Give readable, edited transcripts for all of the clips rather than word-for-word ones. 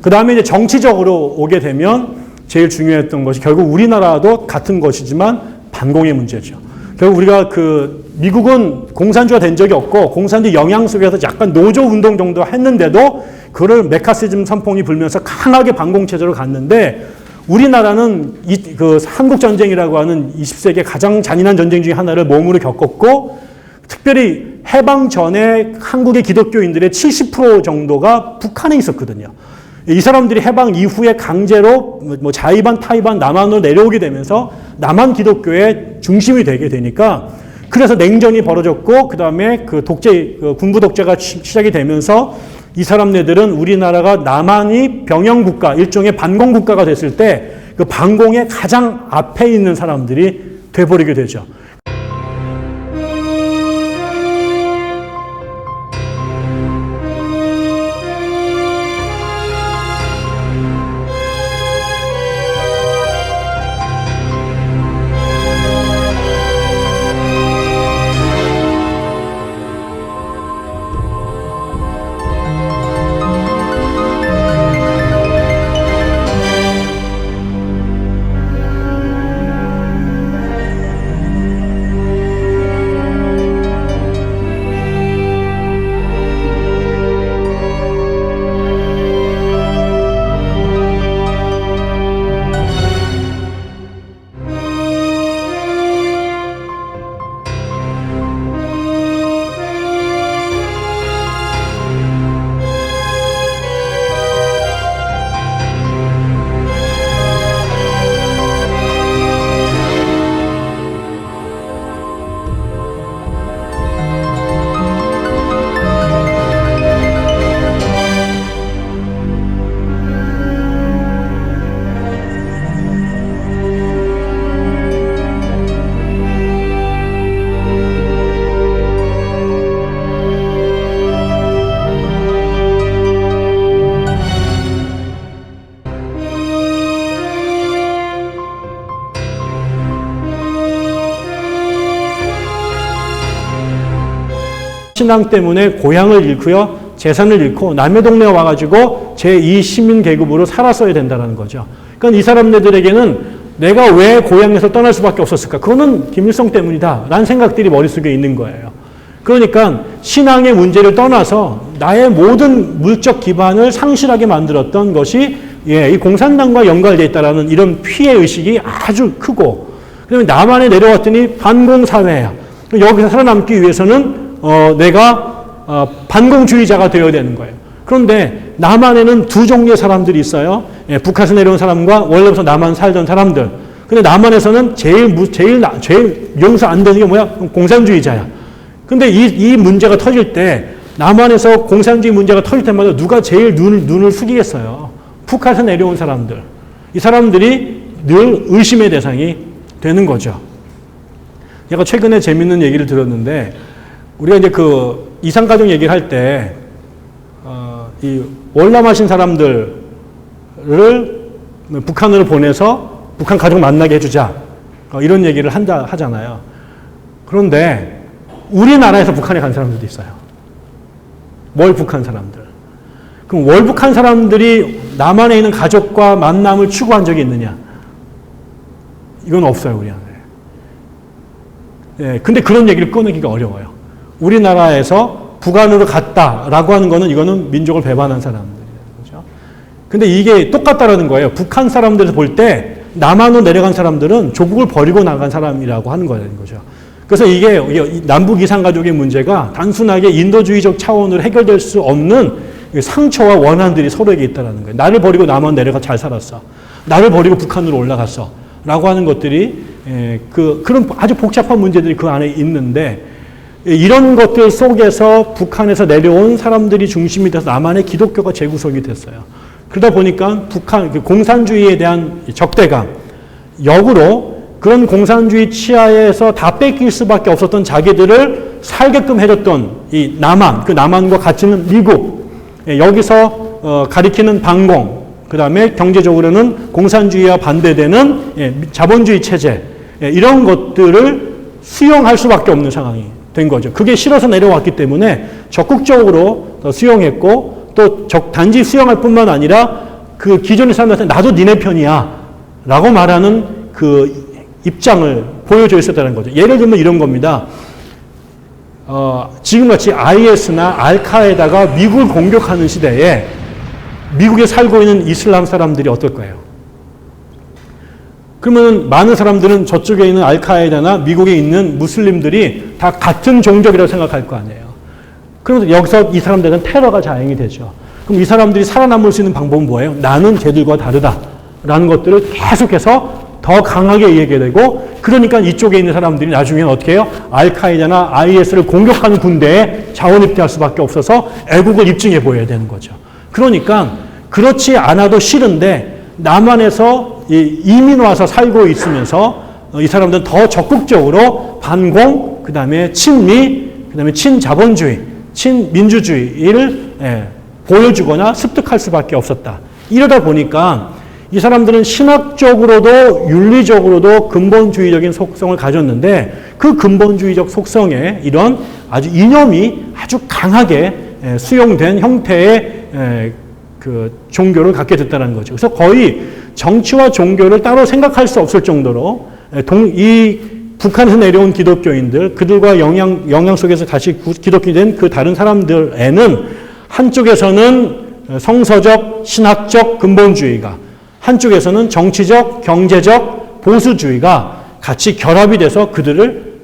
그 다음에 이제 정치적으로 오게 되면 제일 중요했던 것이 결국 우리나라도 같은 것이지만 반공의 문제죠. 결국 우리가 미국은 공산주의가 된 적이 없고 공산주의 영향 속에서 약간 노조 운동 정도 했는데도 그걸 메카시즘 선풍이 불면서 강하게 반공체제로 갔는데 우리나라는 한국전쟁이라고 하는 20세기 가장 잔인한 전쟁 중에 하나를 몸으로 겪었고 특별히 해방 전에 한국의 기독교인들의 70% 정도가 북한에 있었거든요. 이 사람들이 해방 이후에 강제로 자의반 타의반 남한으로 내려오게 되면서 남한 기독교의 중심이 되게 되니까 그래서 냉전이 벌어졌고 그 다음에 군부 독재가 시작이 되면서 이 사람네들은 우리나라가 남한이 병영국가, 일종의 반공국가가 됐을 때 그 반공의 가장 앞에 있는 사람들이 돼버리게 되죠. 신앙 때문에 고향을 잃고요, 재산을 잃고 남의 동네에 와가지고 제2 시민 계급으로 살았어야 된다는 거죠. 그러니까 이 사람들에게는 내가 왜 고향에서 떠날 수밖에 없었을까? 그거는 김일성 때문이다 라는 생각들이 머릿속에 있는 거예요. 그러니까 신앙의 문제를 떠나서 나의 모든 물적 기반을 상실하게 만들었던 것이 이 공산당과 연관되어 있다는 이런 피해의식이 아주 크고, 그다음에 남한에 내려왔더니 반공사회야. 여기서 살아남기 위해서는 내가 반공주의자가 되어야 되는 거예요. 그런데 남한에는 두 종류의 사람들이 있어요. 북한에서 내려온 사람과 원래부터 남한 살던 사람들. 근데 남한에서는 제일 용서 안 되는 게 뭐야? 공산주의자야. 근데 이 문제가 터질 때, 남한에서 공산주의 문제가 터질 때마다 누가 제일 눈을 숙이겠어요? 북한에서 내려온 사람들. 이 사람들이 늘 의심의 대상이 되는 거죠. 제가 최근에 재밌는 얘기를 들었는데, 우리가 이제 이산가족 얘기를 할 때, 이 월남하신 사람들을 북한으로 보내서 북한 가족 만나게 해주자. 이런 얘기를 하잖아요. 그런데 우리나라에서 북한에 간 사람들도 있어요. 월북한 사람들. 그럼 월북한 사람들이 남한에 있는 가족과 만남을 추구한 적이 있느냐? 이건 없어요, 우리나라에. 근데 그런 얘기를 꺼내기가 어려워요. 우리나라에서 북한으로 갔다라고 하는 거는 이거는 민족을 배반한 사람들이에요. 그렇죠? 근데 이게 똑같다라는 거예요. 북한 사람들에서 볼 때 남한으로 내려간 사람들은 조국을 버리고 나간 사람이라고 하는 거죠. 그래서 이게 남북 이산가족의 문제가 단순하게 인도주의적 차원으로 해결될 수 없는 상처와 원한들이 서로에게 있다는 거예요. 나를 버리고 남한 내려가 잘 살았어. 나를 버리고 북한으로 올라갔어. 라고 하는 것들이 그런 아주 복잡한 문제들이 그 안에 있는데, 이런 것들 속에서 북한에서 내려온 사람들이 중심이 돼서 남한의 기독교가 재구성이 됐어요. 그러다 보니까 북한 공산주의에 대한 적대감, 역으로 그런 공산주의 치하에서 다 뺏길 수밖에 없었던 자기들을 살게끔 해줬던 이 남한, 그 남한과 같이 있는 미국, 여기서 가리키는 반공, 그 다음에 경제적으로는 공산주의와 반대되는 자본주의 체제, 이런 것들을 수용할 수밖에 없는 상황이 된 거죠. 그게 싫어서 내려왔기 때문에 적극적으로 수용했고, 또 단지 수용할 뿐만 아니라 그 기존의 사람들한테 나도 니네 편이야 라고 말하는 그 입장을 보여줘 있었다는 거죠. 예를 들면 이런 겁니다. 지금같이 IS나 알카에다가 미국을 공격하는 시대에 미국에 살고 있는 이슬람 사람들이 어떨 거예요? 그러면 많은 사람들은 저쪽에 있는 알카에다나 미국에 있는 무슬림들이 다 같은 종족이라고 생각할 거 아니에요. 그러면서 여기서 이 사람들은 테러가 자행이 되죠. 그럼 이 사람들이 살아남을 수 있는 방법은 뭐예요? 나는 쟤들과 다르다라는 것들을 계속해서 더 강하게 얘기하게 되고, 그러니까 이쪽에 있는 사람들이 나중에는 어떻게 해요? 알카에다나 IS를 공격하는 군대에 자원 입대할 수밖에 없어서 애국을 입증해 보여야 되는 거죠. 그러니까 그렇지 않아도 싫은데 남한에서 이민 와서 살고 있으면서 이 사람들은 더 적극적으로 반공, 그 다음에 친미, 그 다음에 친자본주의, 친민주주의를 보여주거나 습득할 수밖에 없었다. 이러다 보니까 이 사람들은 신학적으로도 윤리적으로도 근본주의적인 속성을 가졌는데, 그 근본주의적 속성에 이런 아주 이념이 아주 강하게 수용된 형태의 그 종교를 갖게 됐다는 거죠. 그래서 거의 정치와 종교를 따로 생각할 수 없을 정도로 이 북한에서 내려온 기독교인들, 그들과 영향 속에서 다시 기독교인이 된 그 다른 사람들에는 한쪽에서는 성서적, 신학적 근본주의가, 한쪽에서는 정치적, 경제적 보수주의가 같이 결합이 돼서 그들을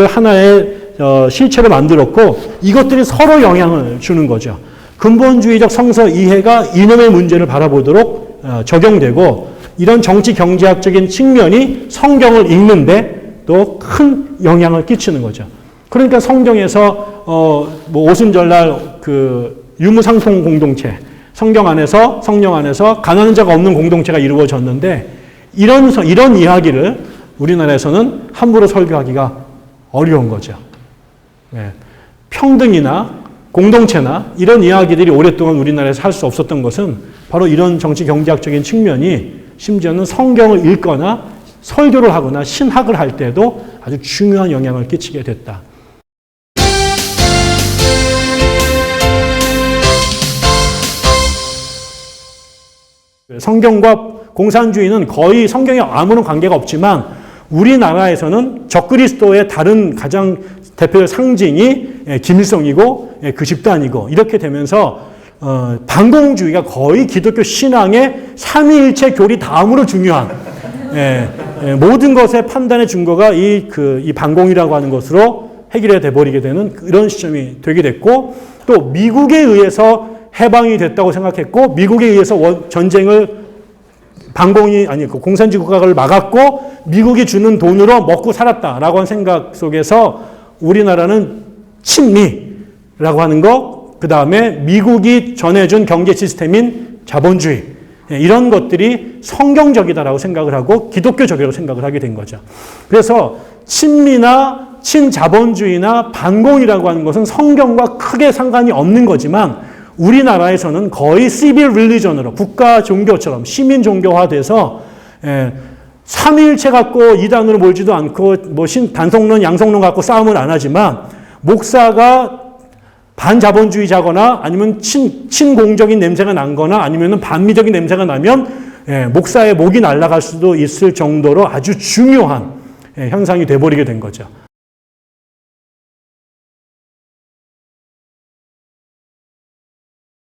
하나의 실체로 만들었고, 이것들이 서로 영향을 주는 거죠. 근본주의적 성서 이해가 이념의 문제를 바라보도록 적용되고, 이런 정치 경제학적인 측면이 성경을 읽는데 또 큰 영향을 끼치는 거죠. 그러니까 성경에서 뭐 오순절날 그 유무상통 공동체, 성령 안에서 가난한 자가 없는 공동체가 이루어졌는데, 이런 이야기를 우리나라에서는 함부로 설교하기가 어려운 거죠. 평등이나 공동체나 이런 이야기들이 오랫동안 우리나라에서 할 수 없었던 것은 바로 이런 정치 경제학적인 측면이, 심지어는 성경을 읽거나 설교를 하거나 신학을 할 때도 아주 중요한 영향을 끼치게 됐다. 성경과 공산주의는 거의 성경에 아무런 관계가 없지만, 우리나라에서는 적그리스도의 다른 가장 대표적 상징이 김일성이고 그 집단이고, 이렇게 되면서 반공주의가 거의 기독교 신앙의 삼위일체 교리 다음으로 중요한 모든 것의 판단의 증거가 이 반공이라고 하는 것으로 해결이 돼버리게 되는 그런 시점이 되게 됐고, 또 미국에 의해서 해방이 됐다고 생각했고, 미국에 의해서 전쟁을 반공이 아니고 공산주의 국가를 막았고 미국이 주는 돈으로 먹고 살았다라고 하는 생각 속에서 우리나라는 친미라고 하는 거, 그 다음에 미국이 전해준 경제 시스템인 자본주의, 이런 것들이 성경적이다라고 생각을 하고 기독교적이라고 생각을 하게 된 거죠. 그래서 친미나 친자본주의나 반공이라고 하는 것은 성경과 크게 상관이 없는 거지만, 우리나라에서는 거의 시빌 릴리전으로 국가 종교처럼 시민 종교화돼서 삼위일체 갖고 이단으로 몰지도 않고 뭐 단성론 양성론 갖고 싸움을 안 하지만, 목사가 반자본주의자거나 아니면 친공적인 냄새가 나거나 아니면 반미적인 냄새가 나면 목사의 목이 날아갈 수도 있을 정도로 아주 중요한 현상이 돼버리게 된 거죠.